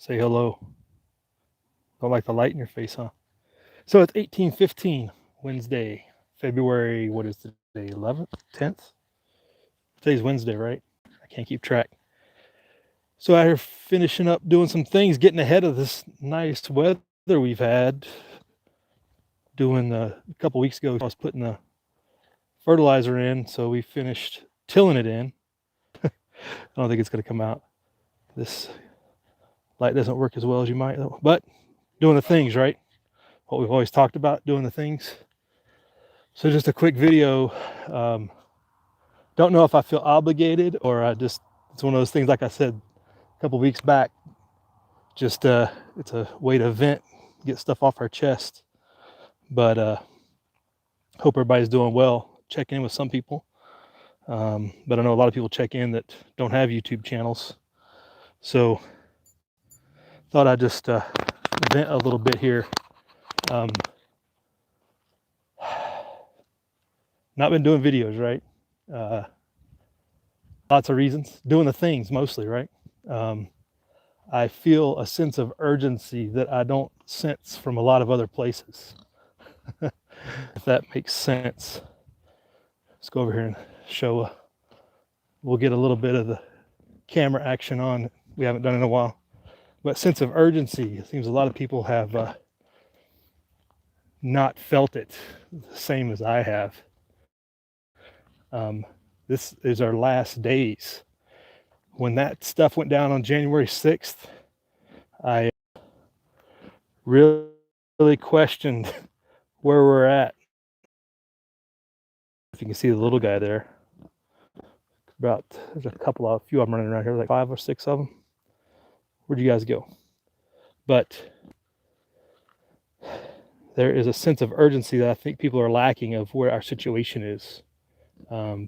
Say hello. Don't like the light in your face, huh? So it's 18:15 Wednesday, February. What is today? 11th, 10th. Today's Wednesday, right? I can't keep track. So out here finishing up doing some things, getting ahead of this nice weather we've had. Doing a couple weeks ago, I was putting the fertilizer in, so we finished tilling it in. I don't think it's going to come out. This light doesn't work as well as you might, but doing the things, right? What we've always talked about, doing the things. So just a quick video. Don't know if I feel obligated or it's one of those things, like I said a couple weeks back, just it's a way to vent, get stuff off our chest. But hope everybody's doing well. Check in with some people. But I know a lot of people check in that don't have YouTube channels. So thought I'd just vent a little bit here. Not been doing videos, right? Lots of reasons. Doing the things mostly, right? I feel a sense of urgency that I don't sense from a lot of other places. If that makes sense. Let's go over here and show. We'll get a little bit of the camera action on. We haven't done in a while. But sense of urgency. It seems a lot of people have not felt it the same as I have. This is our last days. When that stuff went down on January 6th, I really questioned where we're at. If you can see the little guy there, there's a few of them running around here, like 5 or 6 of them. Where'd you guys go? But there is a sense of urgency that I think people are lacking of where our situation is.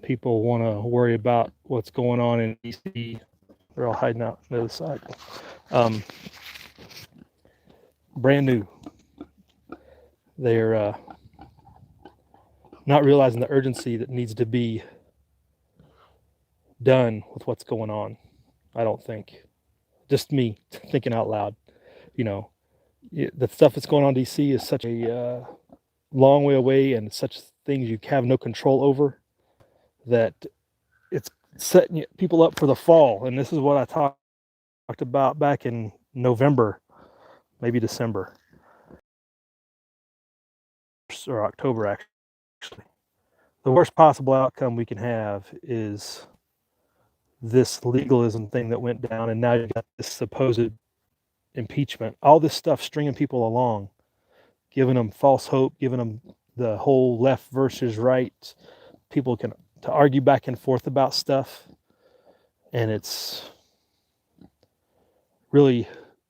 People want to worry about what's going on in DC. They're all hiding out on the other side. Brand new. They're not realizing the urgency that needs to be done with what's going on. I don't think. Just me thinking out loud. You know, the stuff that's going on in DC is such a long way away, and such things you have no control over, that it's setting people up for the fall. And this is what I talked about back in November, maybe December or October, actually. The worst possible outcome we can have is this legalism thing that went down, and now you've got this supposed impeachment, all this stuff stringing people along, giving them false hope, giving them the whole left versus right. People can to argue back and forth about stuff, and it's really,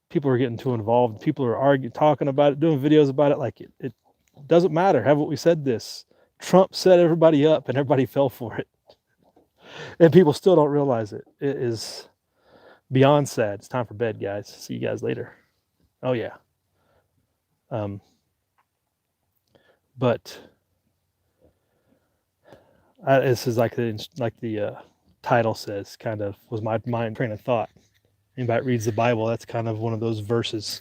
people are getting too involved. People are arguing, talking about it, doing videos about it. Like it doesn't matter. Haven't we said this? Trump set everybody up, and everybody fell for it, and people still don't realize it. It is beyond sad. It's time for bed, guys. See you guys later. Oh yeah. But this is like the title says, kind of was my mind train of thought. Anybody that reads the Bible, that's kind of one of those verses.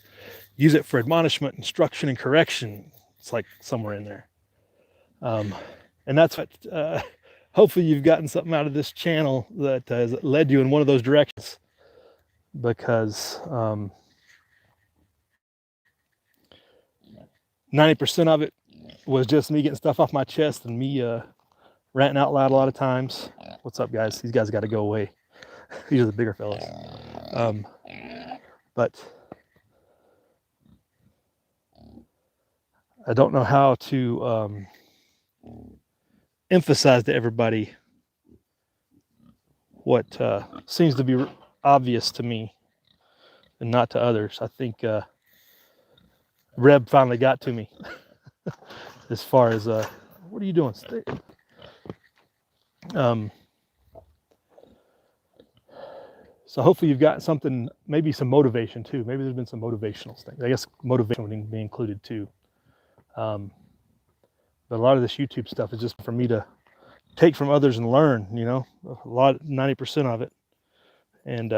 Use it for admonishment, instruction, and correction. It's like somewhere in there. And that's what, hopefully you've gotten something out of this channel that has led you in one of those directions. Because 90% of it was just me getting stuff off my chest and me ranting out loud a lot of times. What's up, guys? These guys got to go away. These are the bigger fellas. But I don't know how to emphasize to everybody what seems to be obvious to me and not to others. I think Reb finally got to me as far as what are you doing? So hopefully you've got something, maybe some motivation too. Maybe there's been some motivational things. I guess motivation would be included too. But a lot of this YouTube stuff is just for me to take from others and learn, you know, 90% of it. And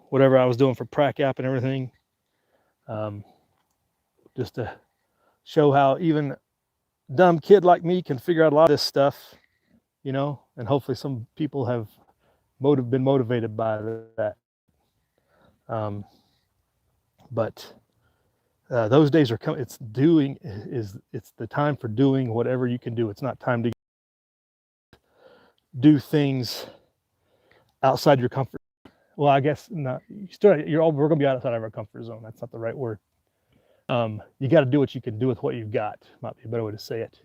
whatever I was doing for Prac App and everything, just to show how even a dumb kid like me can figure out a lot of this stuff, and hopefully some people have been motivated by that. But those days are coming. It's the time for doing whatever you can do. It's not time to do things outside your comfort. Well, I guess not. We're going to be outside of our comfort zone. That's not the right word. You got to do what you can do with what you've got. Might be a better way to say it.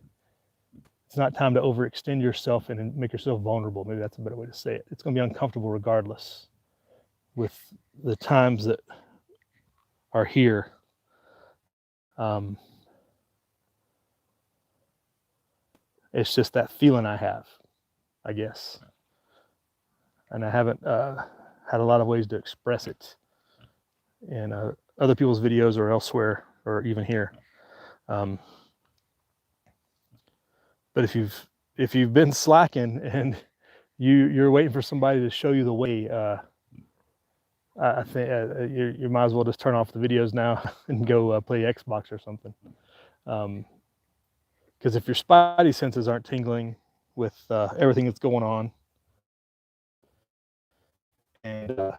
It's not time to overextend yourself and make yourself vulnerable. Maybe that's a better way to say it. It's going to be uncomfortable regardless with the times that are here. It's just that feeling I have, I guess. And I haven't had a lot of ways to express it in other people's videos or elsewhere or even here. But if you've been slacking and you're waiting for somebody to show you the way, I think you might as well just turn off the videos now and go play Xbox or something. Because if your spidey senses aren't tingling with everything that's going on, and then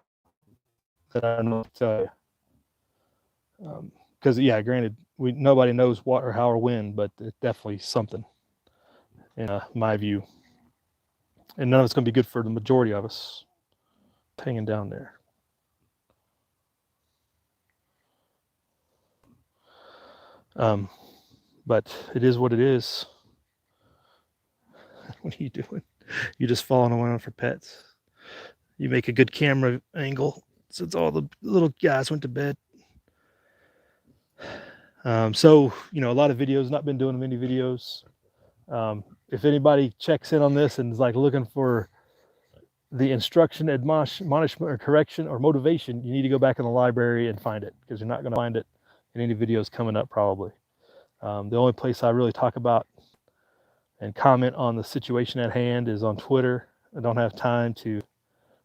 I don't know what to tell you. Because granted, nobody knows what or how or when, but it's definitely something, in my view. And none of it's going to be good for the majority of us. Hanging down there. But it is what it is. What are you doing? You're just following around for pets. You make a good camera angle since all the little guys went to bed. So, a lot of videos, not been doing many videos. If anybody checks in on this and is like looking for the instruction, admonishment, or correction, or motivation, you need to go back in the library and find it, because you're not going to find it in any videos coming up probably. The only place I really talk about and comment on the situation at hand is on Twitter. I don't have time to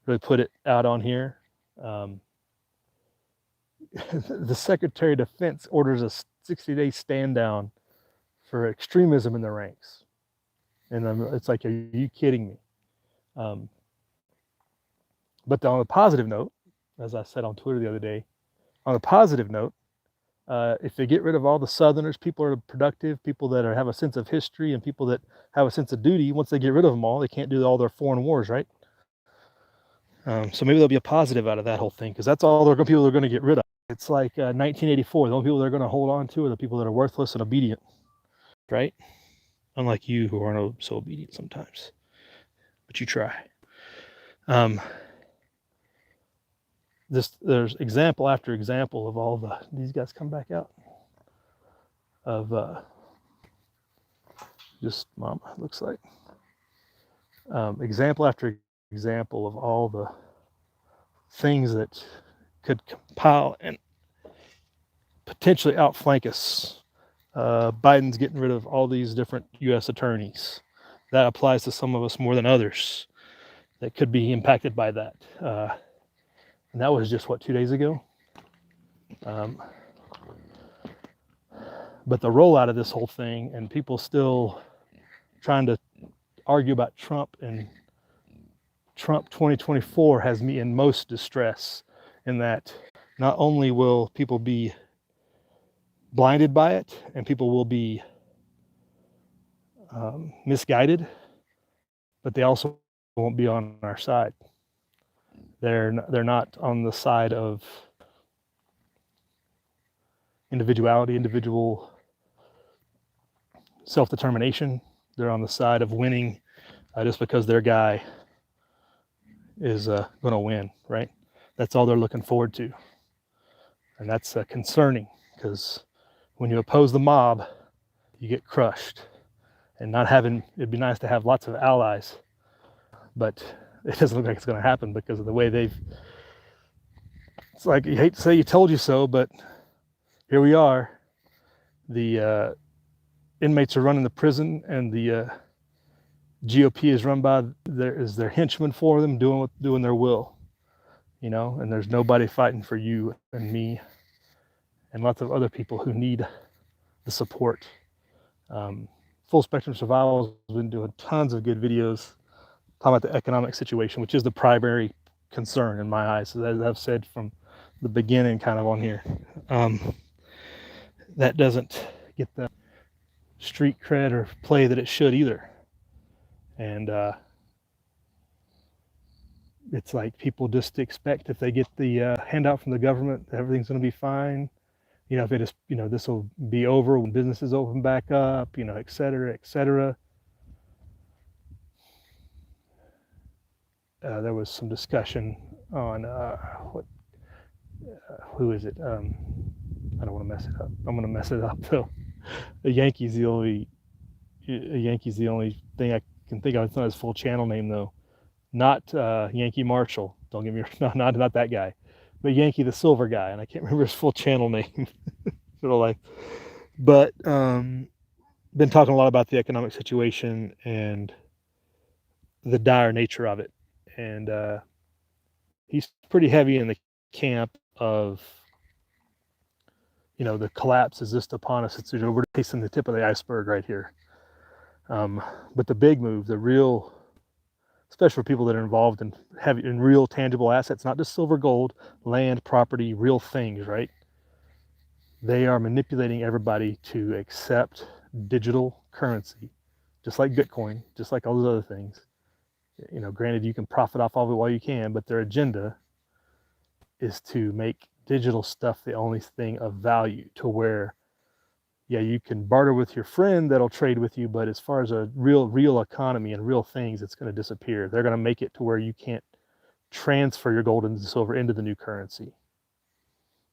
really put it out on here. The Secretary of Defense orders a 60-day stand down for extremism in the ranks. And it's like, are you kidding me? But on a positive note, as I said on Twitter the other day, on a positive note, if they get rid of all the Southerners, people are productive, people that have a sense of history, and people that have a sense of duty, once they get rid of them all, they can't do all their foreign wars, right? So maybe there'll be a positive out of that whole thing, because that's all people are going to get rid of. It's like 1984. The only people they're going to hold on to are the people that are worthless and obedient, right? Unlike you, who aren't so obedient sometimes, but you try. There's example after example of all these guys come back out of just mama, looks like. Example after example of all the things that could compile and potentially outflank us. Biden's getting rid of all these different U.S. attorneys. That applies to some of us more than others that could be impacted by that. And that was just, 2 days ago? But the rollout of this whole thing, and people still trying to argue about Trump, and Trump 2024 has me in most distress, in that not only will people be blinded by it, and people will be misguided, but they also won't be on our side. They're not on the side of individuality, individual self-determination. They're on the side of winning just because their guy is going to win, right? That's all they're looking forward to. And that's concerning, because when you oppose the mob, you get crushed. And it'd be nice to have lots of allies, but it doesn't look like it's going to happen because of the way it's like, you hate to say you told you so, but here we are. The inmates are running the prison, and the GOP is run by their henchmen for them, doing their will, and there's nobody fighting for you and me and lots of other people who need the support. Full Spectrum Survival has been doing tons of good videos talking about the economic situation, which is the primary concern in my eyes, as I've said from the beginning kind of on here. That doesn't get the street cred or play that it should either. And it's like people just expect if they get the handout from the government, everything's going to be fine. If it is, this will be over when businesses open back up, et cetera, et cetera. There was some discussion on who is it? I don't want to mess it up. I'm going to mess it up though. A Yankee's the only thing I can think of. It's not his full channel name though. Not Yankee Marshall. Don't get me wrong. Not that guy, but Yankee the Silver guy, and I can't remember his full channel name. But been talking a lot about the economic situation and the dire nature of it, and he's pretty heavy in the camp of the collapse is just upon us. It's we're tasting the tip of the iceberg right here. But the big move, the real, especially for people that are involved in real tangible assets, not just silver, gold, land, property, real things, right? They are manipulating everybody to accept digital currency, just like Bitcoin, just like all those other things. Granted, you can profit off of it while you can, but their agenda is to make digital stuff the only thing of value, to where, yeah, you can barter with your friend that'll trade with you, but as far as a real economy and real things, it's going to disappear. They're going to make it to where you can't transfer your gold and silver into the new currency.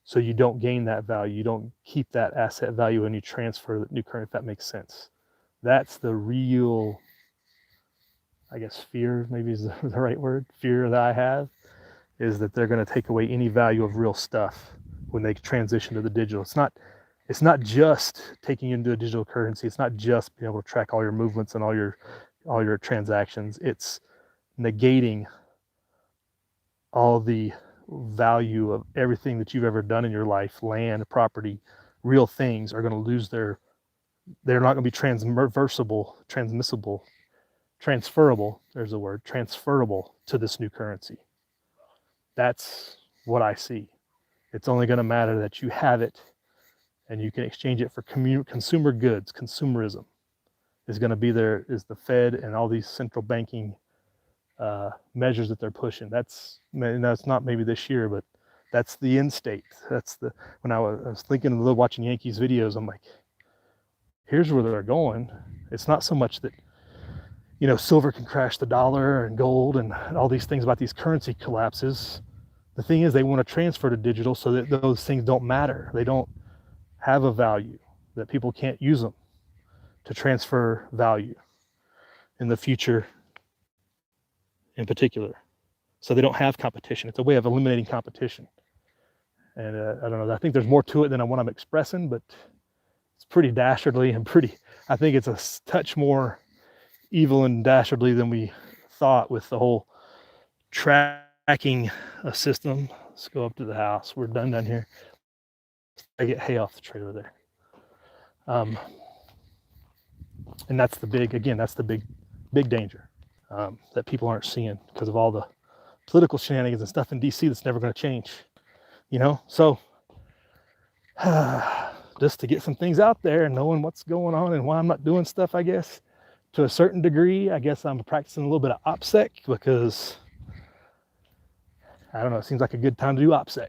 So you don't gain that value. You don't keep that asset value when you transfer the new currency, if that makes sense. That's the real, I guess, fear, maybe is the right word, fear that I have, is that they're going to take away any value of real stuff when they transition to the digital. It's not just taking into a digital currency. It's not just being able to track all your movements and all your transactions. It's negating all the value of everything that you've ever done in your life. Land, property, real things are going to lose they're not going to be transmissible, transferable, there's a word, transferable to this new currency. That's what I see. It's only going to matter that you have it and you can exchange it for consumer goods. Consumerism is going to be there, is the Fed and all these central banking measures that they're pushing. That's not maybe this year, but that's the end state. When I was thinking of watching Yankees videos, I'm like, here's where they're going. It's not so much that silver can crash the dollar and gold and all these things about these currency collapses. The thing is, they want to transfer to digital so that those things don't matter. They don't have a value, that people can't use them to transfer value in the future in particular. So they don't have competition. It's a way of eliminating competition. And I don't know, I think there's more to it than what I'm expressing, but it's pretty dastardly and I think it's a touch more evil and dastardly than we thought with the whole tracking a system. Let's go up to the house. We're done down here. I get hay off the trailer there. And that's the big danger that people aren't seeing because of all the political shenanigans and stuff in DC that's never going to change. So just to get some things out there and knowing what's going on and why I'm not doing stuff, I guess, to a certain degree. I guess I'm practicing a little bit of OPSEC because, I don't know, it seems like a good time to do OPSEC.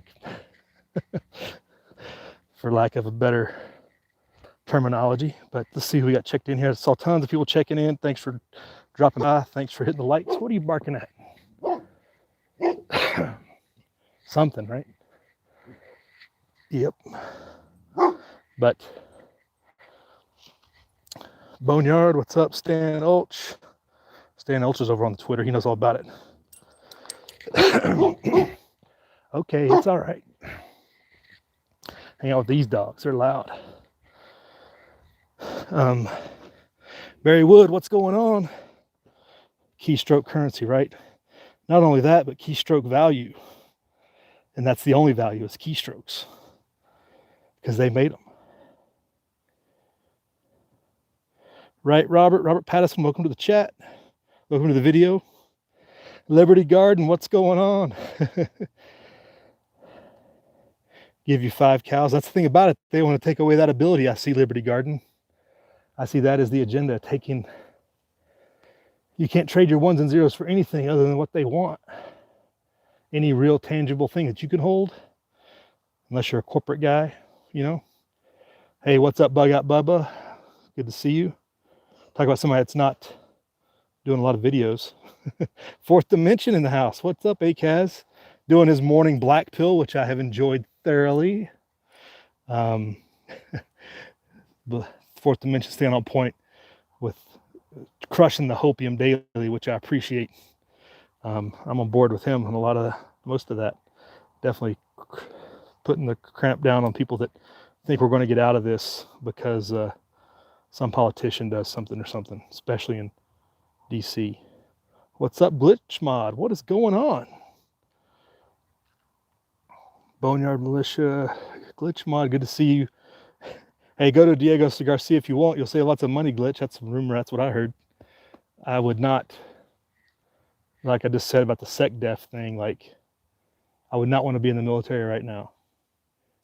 For lack of a better terminology. But let's see who we got checked in here. I saw tons of people checking in. Thanks for dropping by. Thanks for hitting the likes. What are you barking at? Something, right? Yep. But Boneyard, what's up? Stan Ulch. Stan Ulch is over on the Twitter. He knows all about it. Okay, it's all right. Hang out with these dogs. They're loud. Barry Wood, what's going on? Keystroke currency, right? Not only that, but keystroke value. And that's the only value is keystrokes. because they made them. Right, Robert? Robert Patterson, welcome to the chat. Welcome to the video. Liberty Garden, what's going on? Give you 5 cows. That's the thing about it. They want to take away that ability. I see Liberty Garden. I see that as the agenda, taking, you can't trade your ones and zeros for anything other than what they want. Any real tangible thing that you can hold, unless you're a corporate guy, you know. Hey, what's up, Bug Out Bubba? Good to see you. Talk about somebody that's not doing a lot of videos. Fourth Dimension in the house. What's up, Akaz? Doing his morning black pill, which I have enjoyed thoroughly. Fourth Dimension staying on point with crushing the hopium daily, which I appreciate. I'm on board with him on most of that. Definitely putting the cramp down on people that think we're going to get out of this because some politician does something or something, especially in DC. What's up, Glitch Mod? What is going on? Boneyard Militia, Glitch Mod, good to see you. Hey, go to Diego Garcia if you want. You'll save lots of money, Glitch. That's some rumor. That's what I heard. I would not, like I just said about the SecDef thing, like I would not want to be in the military right now,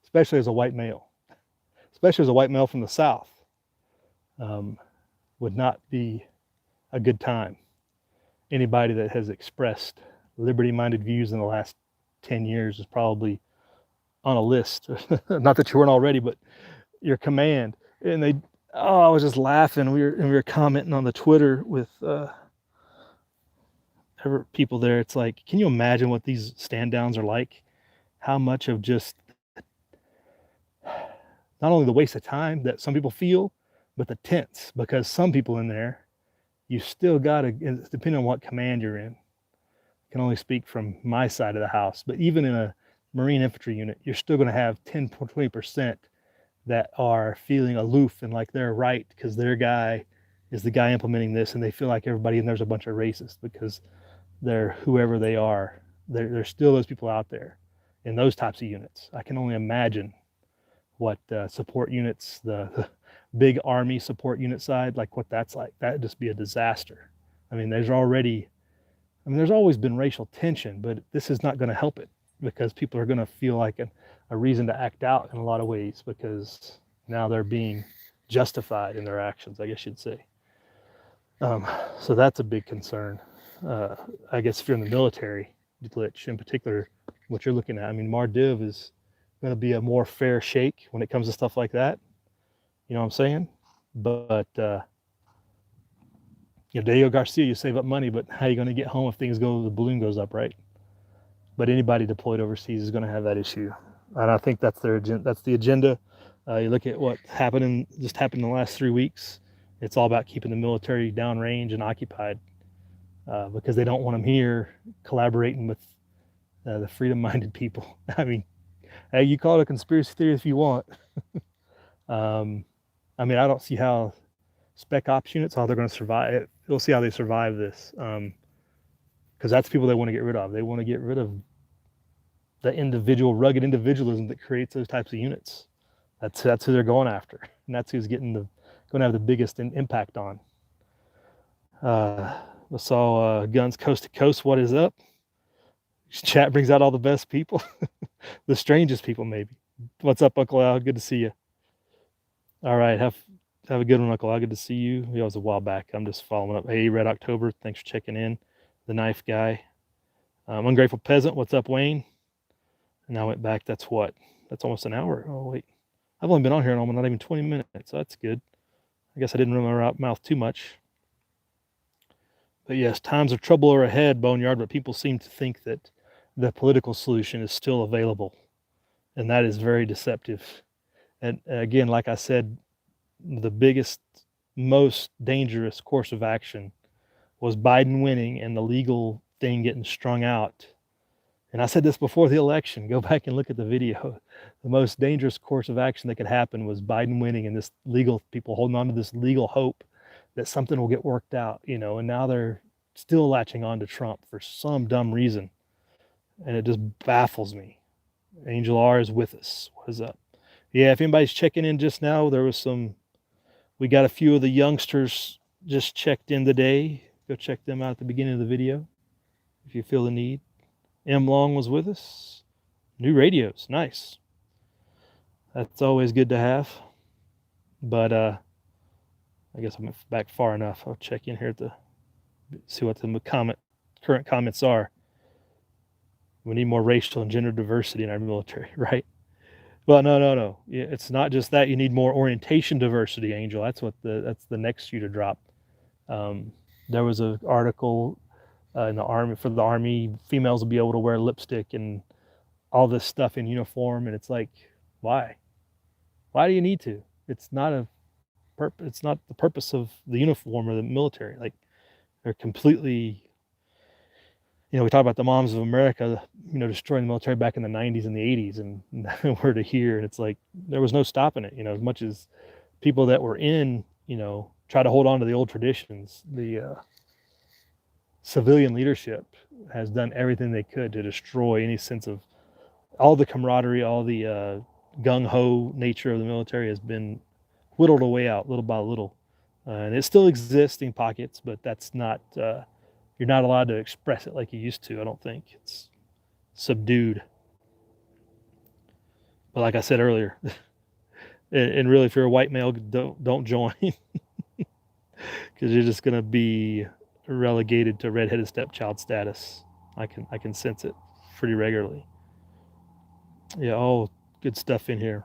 especially as a white male, especially as a white male from the South. Would not be a good time. Anybody that has expressed liberty-minded views in the last 10 years is probably on a list. Not that you weren't already, but your command. And I was just laughing. We were commenting on the Twitter with people there. It's like, can you imagine what these stand downs are like? How much of just not only the waste of time that some people feel, but the tense, because some people in there, you still got to, depending on what command you're in, I can only speak from my side of the house, but even in a Marine infantry unit, you're still going to have 10, 20% that are feeling aloof and like they're right because their guy is the guy implementing this, and they feel like everybody in there's a bunch of racists because they're whoever they are. There's still those people out there in those types of units. I can only imagine what support units, the big army support unit side, like what that's like. That'd just be a disaster. I mean, there's always been racial tension, but this is not going to help it because people are going to feel like a reason to act out in a lot of ways because now they're being justified in their actions, I guess you'd say. So that's a big concern. I guess if you're in the military, Glitch in particular, what you're looking at, I mean, Mardiv is going to be a more fair shake when it comes to stuff like that. You know what I'm saying? But Diego Garcia, you save up money, but how are you going to get home if the balloon goes up, right? But anybody deployed overseas is going to have that issue, and I think that's their agenda. That's the agenda. You look at what happened in the last 3 weeks. It's all about keeping the military downrange and occupied because they don't want them here collaborating with the freedom-minded people. I mean, hey, you call it a conspiracy theory if you want. I mean, I don't see how spec ops units, how they're going to survive. We'll see how they survive this. Because that's people they want to get rid of. They want to get rid of the rugged individualism that creates those types of units. That's who they're going after, and that's who's going to have the biggest impact on. I saw Guns Coast to Coast. What is up? Chat brings out all the best people, the strangest people maybe. What's up, Uncle Al? Good to see you. All right, have a good one, Uncle Al. Good to see you. It was a while back. I'm just following up. Hey, Red October, thanks for checking in. The knife guy. Ungrateful Peasant, what's up, Wayne? And I went back, that's almost an hour. Oh, wait. I've only been on here not even 20 minutes, so that's good. I guess I didn't run my mouth too much. But yes, times of trouble are ahead, Boneyard, but people seem to think that the political solution is still available. And that is very deceptive. And again, like I said, the biggest, most dangerous course of action was Biden winning and the legal thing getting strung out. And I said this before the election. Go back and look at the video. The most dangerous course of action that could happen was Biden winning and this legal people holding on to this legal hope that something will get worked out, and now they're still latching on to Trump for some dumb reason. And it just baffles me. Angel R is with us. What is up? Yeah, if anybody's checking in just now, we got a few of the youngsters just checked in today. Go check them out at the beginning of the video if you feel the need. M Long was with us. New radios, nice. That's always good to have. But I guess I'm back far enough. I'll check in here to see what the current comments are. We need more racial and gender diversity in our military, right? Well, no. It's not just that. You need more orientation diversity, Angel. That's the next shoe to drop. Um, there was an article in the army for the army. Females will be able to wear lipstick and all this stuff in uniform, and it's like, why? Why do you need to? It's not the purpose of the uniform or the military. Like they're completely, we talk about the moms of America, destroying the military back in the 90s and the 80s, and we're to here, and it's like there was no stopping it. As much as people that were in, try to hold on to the old traditions, the civilian leadership has done everything they could to destroy any sense of all the camaraderie, all the gung ho nature of the military has been whittled away out little by little. And it still exists in pockets, but that's not, you're not allowed to express it like you used to, I don't think. It's subdued. But like I said earlier, and really, if you're a white male, don't join because you're just going to be relegated to redheaded stepchild status. I can sense it pretty regularly. Yeah, all good stuff in here.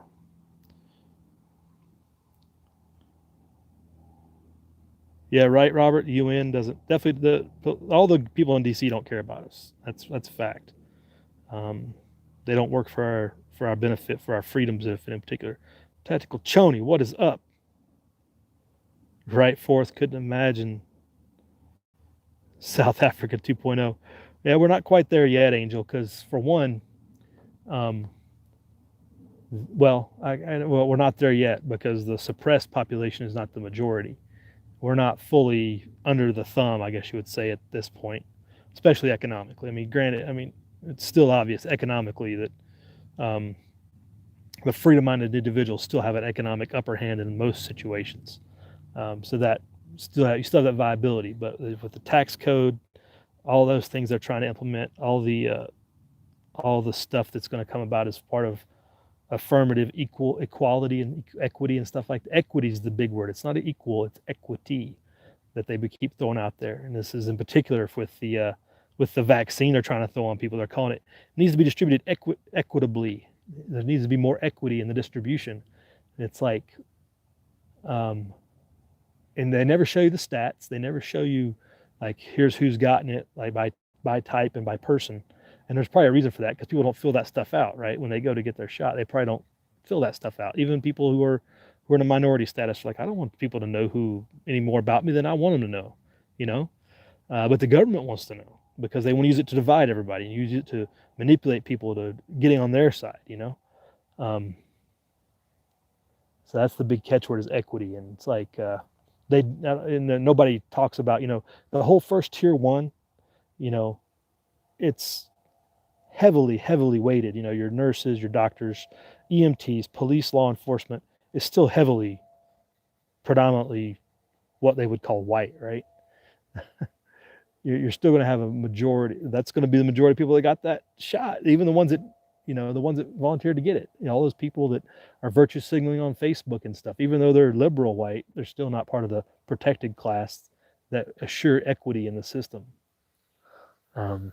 Yeah, right, Robert. The UN doesn't definitely all the people in DC don't care about us. That's a fact. Um, they don't work for our benefit, for our freedoms, if in particular. Tactical Choni, what is up? Right, fourth. Couldn't imagine South Africa 2.0. Yeah, we're not quite there yet, Angel. Because for one, um, well, we're not there yet because the suppressed population is not the majority. We're not fully under the thumb, I guess you would say, at this point, especially economically. I mean, granted, it's still obvious economically that um, the freedom-minded individuals still have an economic upper hand in most situations. So that you still have that viability, but with the tax code, all those things they're trying to implement, all the stuff that's going to come about as part of affirmative equality and equity and stuff like that. Equity is the big word. It's not equal, it's equity that they keep throwing out there. And this is in particular with the vaccine they're trying to throw on people. They're calling it needs to be distributed equitably. There needs to be more equity in the distribution. And it's like, um, and they never show you the stats. They never show you like here's who's gotten it like by type and by person. And there's probably a reason for that because people don't fill that stuff out, right? When they go to get their shot, they probably don't fill that stuff out. Even people who are in a minority status, like I don't want people to know who any more about me than I want them to know, you know. But the government wants to know because they want to use it to divide everybody and use it to manipulate people to getting on their side, you know. Um, so that's the big catchword is equity, and it's like nobody talks about the whole first tier one, you know, it's heavily weighted. Your nurses, your doctors, EMTs, police, law enforcement is still heavily, predominantly what they would call white, right? You're still going to have a majority. That's going to be the majority of people that got that shot, even the ones that, the ones that volunteered to get it. All those people that are virtue signaling on Facebook and stuff, even though they're liberal white, they're still not part of the protected class that assure equity in the system. Um,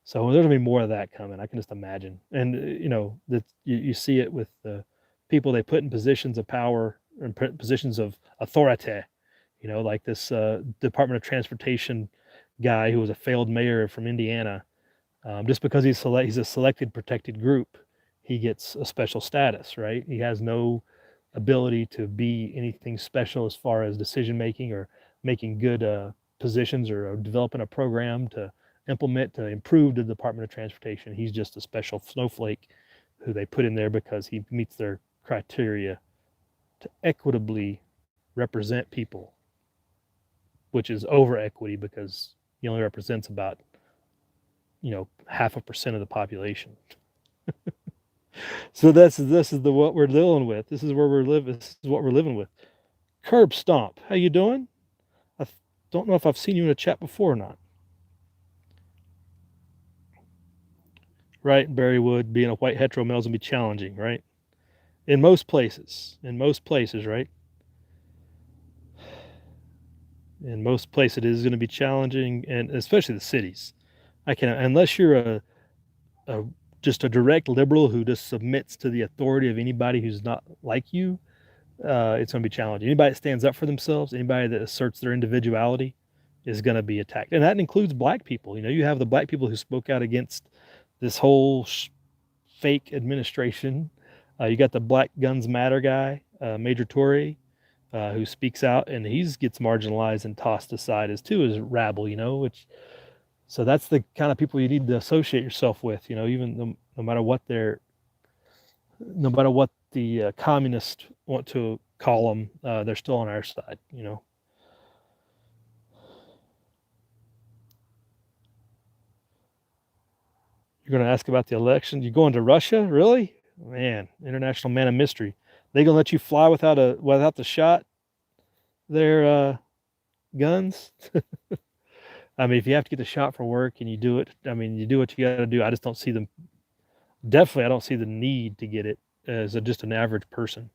So there's gonna be more of that coming. I can just imagine, and that you see it with the people they put in positions of power and positions of authority. Like this Department of Transportation guy who was a failed mayor from Indiana. Just because he's a selected protected group, he gets a special status, right? He has no ability to be anything special as far as decision making or making good positions or developing a program to implement to improve the Department of Transportation. He's just a special snowflake who they put in there because he meets their criteria to equitably represent people, which is over equity because he only represents about 0.5% of the population. So this is the what we're dealing with. This is where we're living. This is what we're living with. Curb stomp. How you doing? I don't know if I've seen you in a chat before or not. Right, Berrywood, being a white hetero male is gonna be challenging, right? In most places, right? In most places, it is going to be challenging, and especially the cities. I can, unless you're a just a direct liberal who just submits to the authority of anybody who's not like you. It's going to be challenging. Anybody that stands up for themselves, anybody that asserts their individuality, is going to be attacked, and that includes black people. You know, you have the black people who spoke out against this whole fake administration. You got the Black Guns Matter guy, Major Tory, who speaks out, and he's gets marginalized and tossed aside as too as rabble. You know, which so that's the kind of people you need to associate yourself with. You know, even no matter what they're, no matter what the communists want to call them, they're still on our side. You know. You're going to ask about the election. You going to Russia? Really? Man, international man of mystery. They gonna let you fly without the shot? Their guns? I mean, if you have to get the shot for work and you do it, I mean, you do what you got to do. I just don't see them. Definitely, I don't see the need to get it as just an average person.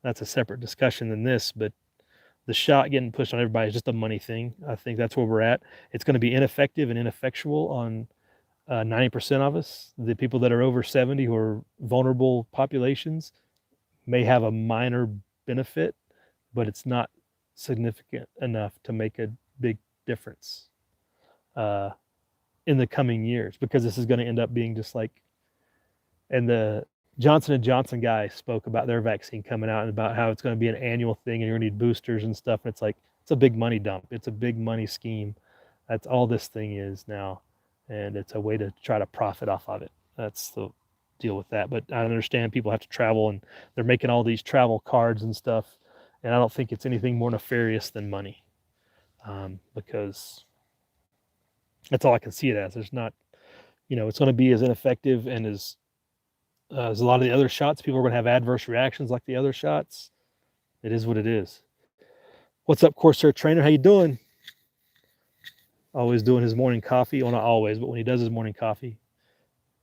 That's a separate discussion than this. But the shot getting pushed on everybody is just a money thing. I think that's where we're at. It's going to be ineffective and ineffectual on 90% of us. The people that are over 70 who are vulnerable populations may have a minor benefit, but it's not significant enough to make a big difference uh, in the coming years, because this is going to end up being just like, and the Johnson and Johnson guy spoke about their vaccine coming out and about how it's going to be an annual thing and you're going to need boosters and stuff. And it's like, it's a big money dump. It's a big money scheme. That's all this thing is now. And it's a way to try to profit off of it. That's the deal with that. But I understand people have to travel and they're making all these travel cards and stuff. And I don't think it's anything more nefarious than money, because that's all I can see it as. There's not, you know, it's going to be as ineffective and as a lot of the other shots. People are going to have adverse reactions like the other shots. It is what it is. What's up, Corsair Trainer? How you doing? Always doing his morning coffee. Well, not always, but when he does his morning coffee,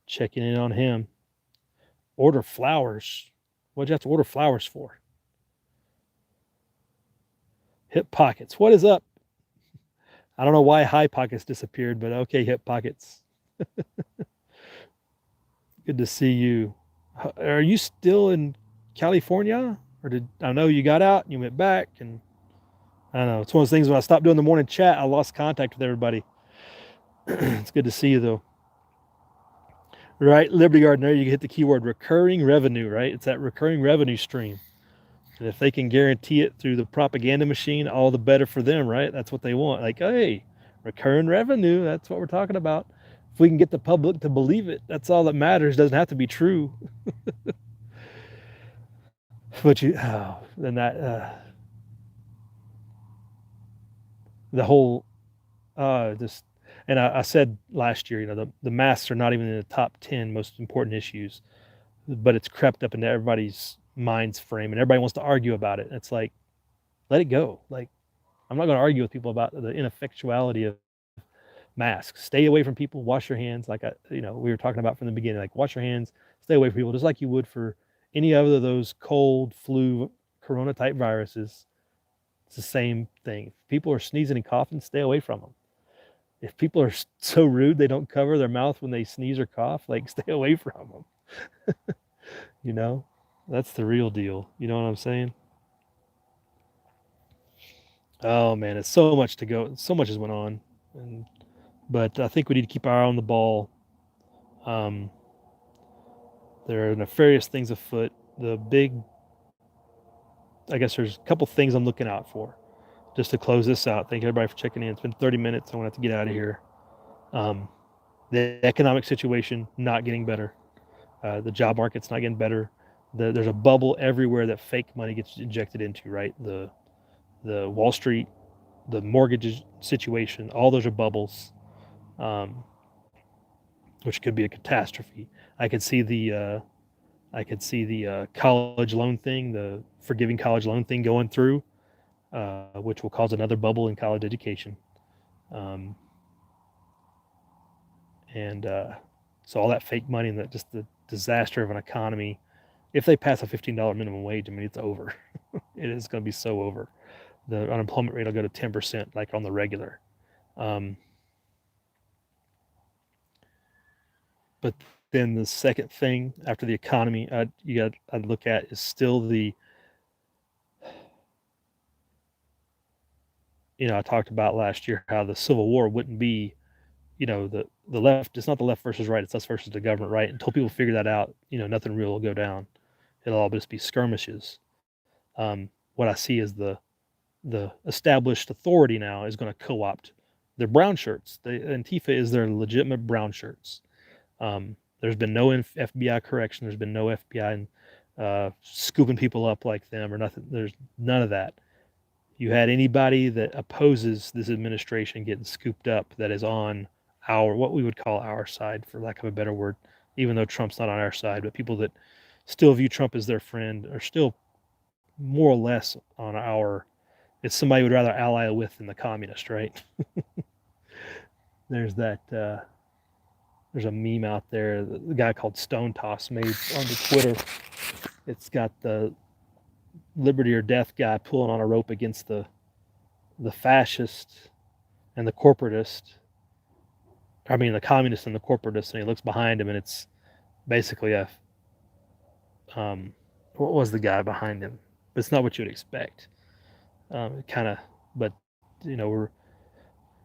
checking in on him. Order flowers. What'd you have to order flowers for? Hip Pockets. What is up? I don't know why High Pockets disappeared, but okay, Hip Pockets. Good to see you. Are you still in California? Or did I know you got out and you went back? And I don't know. It's one of those things when I stopped doing the morning chat, I lost contact with everybody. It's good to see you though. Right, Liberty Garden, there you hit the keyword recurring revenue, right? It's that recurring revenue stream. And if they can guarantee it through the propaganda machine, all the better for them, right? That's what they want. Like, hey, recurring revenue, that's what we're talking about. If we can get the public to believe it, that's all that matters. It doesn't have to be true. But then that, the whole, this, and I said last year, you know, the masks are not even in the top 10 most important issues, but it's crept up into everybody's mind's frame and everybody wants to argue about it. It's like, let it go. Like, I'm not going to argue with people about the ineffectuality of masks. Stay away from people, wash your hands. Like, we were talking about from the beginning, like wash your hands, stay away from people, just like you would for any other of those cold, flu, corona type viruses. It's the same thing. If people are sneezing and coughing, stay away from them. If people are so rude they don't cover their mouth when they sneeze or cough, like stay away from them. You know, that's the real deal. You know what I'm saying? Oh man, it's so much to go. So much has went on, but I think we need to keep our eye on the ball. Um, there are nefarious things afoot. The big, I guess there's a couple things I'm looking out for. Just to close this out, thank everybody for checking in. It's been 30 minutes. I want to have to get out of here. Um, the economic situation not getting better. The job market's not getting better. There's a bubble everywhere that fake money gets injected into. Right, the Wall Street, the mortgage situation, all those are bubbles, um, which could be a catastrophe. I could see I could see the college loan thing, the forgiving college loan thing going through, which will cause another bubble in college education. Um, and so all that fake money and that just the disaster of an economy. If they pass a $15 minimum wage, I mean, it's over. It is going to be so over. The unemployment rate will go to 10%, like on the regular. Um, but then the second thing after the economy, I'd look at is still the, I talked about last year how the Civil War wouldn't be, the left. It's not the left versus right. It's us versus the government, right? Until people figure that out, nothing real will go down. It'll all just be skirmishes. What I see is the established authority now is going to co-opt their brown shirts. Antifa is their legitimate brown shirts. There's been no FBI correction. There's been no FBI scooping people up like them or nothing. There's none of that. You had anybody that opposes this administration getting scooped up that is on what we would call our side, for lack of a better word, even though Trump's not on our side, but people that still view Trump as their friend are still more or less on our. It's somebody would rather ally with than the communist, right? There's that. There's a meme out there. The guy called Stone Toss made on the Twitter. It's got the liberty or death guy pulling on a rope against the fascist and the corporatist. I mean, the communist and the corporatist, and he looks behind him, and it's basically a what was the guy behind him? But it's not what you would expect. Kind of, but we're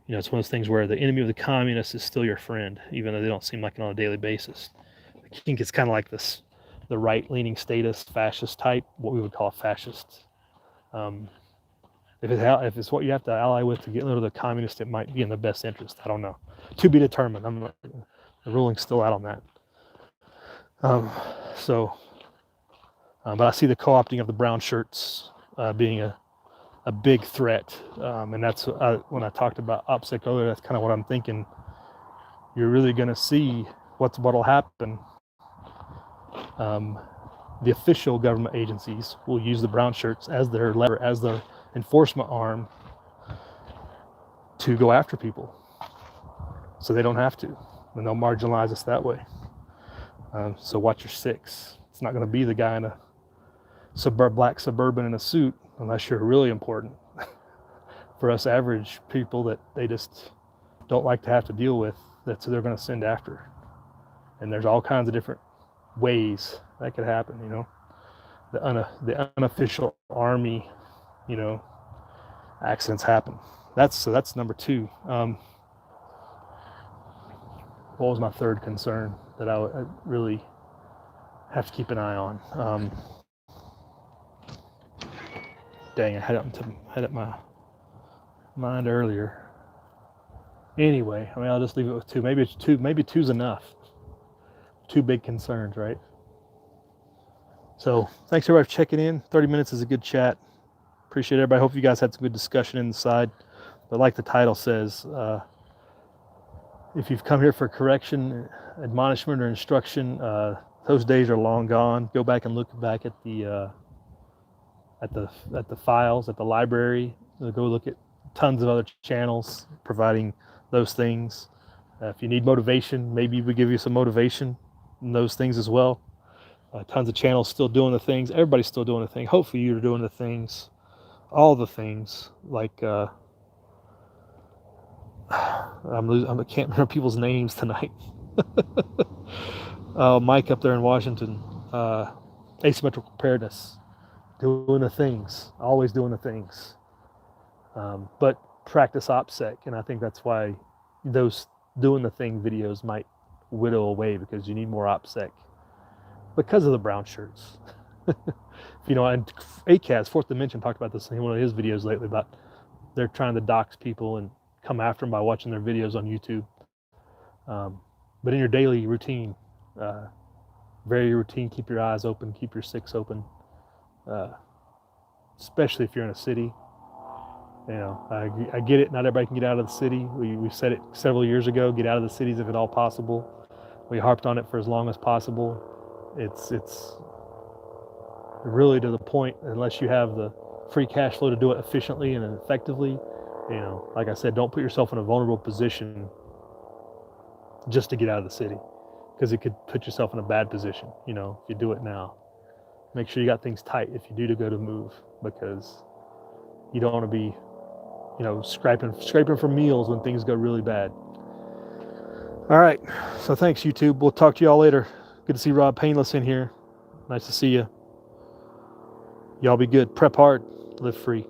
it's one of those things where the enemy of the communists is still your friend, even though they don't seem like it on a daily basis. I think it's kind of like this, the right-leaning statist fascist type, what we would call a fascist. If it's what you have to ally with to get rid of the communist, it might be in the best interest. I don't know. To be determined. The ruling's still out on that. But I see the co-opting of the brown shirts being a big threat, and that's when I talked about OPSEC earlier. That's kind of what I'm thinking. You're really going to see what'll happen. The official government agencies will use the brown shirts as their lever, as their enforcement arm to go after people, so they don't have to, and they'll marginalize us that way. So watch your six. It's not going to be the guy in a black Suburban in a suit, unless you're really important. For us average people that they just don't like to have to deal with, that's who they're going to send after. And there's all kinds of different ways that could happen. The unofficial army, accidents happen. That's number two. What was my third concern that I really have to keep an eye on? Dang, I had it my mind earlier. Anyway, I'll just leave it with two. Maybe it's two. Maybe two's enough. Two big concerns, right? So thanks everybody for checking in. 30 minutes is a good chat. Appreciate everybody. Hope you guys had some good discussion inside. But like the title says, if you've come here for correction, admonishment, or instruction, those days are long gone. Go back and look back at the files at the library. Go look at tons of other channels providing those things. If you need motivation, maybe we give you some motivation in those things as well. Tons of channels still doing the things. Everybody's still doing the thing. Hopefully you're doing the things, all the things. Like I can't remember people's names tonight. Mike up there in Washington, asymmetrical preparedness, doing the things, always doing the things. But practice OPSEC, and I think that's why those doing the thing videos might whittle away, because you need more OPSEC because of the brown shirts. And ACAS, Fourth Dimension, talked about this in one of his videos lately about they're trying to dox people and come after them by watching their videos on YouTube. But in your daily routine, vary your routine, keep your eyes open, keep your six open, especially if you're in a city. I get it. Not everybody can get out of the city. We said it several years ago. Get out of the cities if at all possible. We harped on it for as long as possible. It's really to the point, unless you have the free cash flow to do it efficiently and effectively. Like I said, don't put yourself in a vulnerable position just to get out of the city, because it could put yourself in a bad position. If you do it now, make sure you got things tight if you do to go to move, because you don't want to be, scraping for meals when things go really bad. All right. So thanks, YouTube. We'll talk to y'all later. Good to see Rob Painless in here. Nice to see you. Y'all be good. Prep hard. Live free.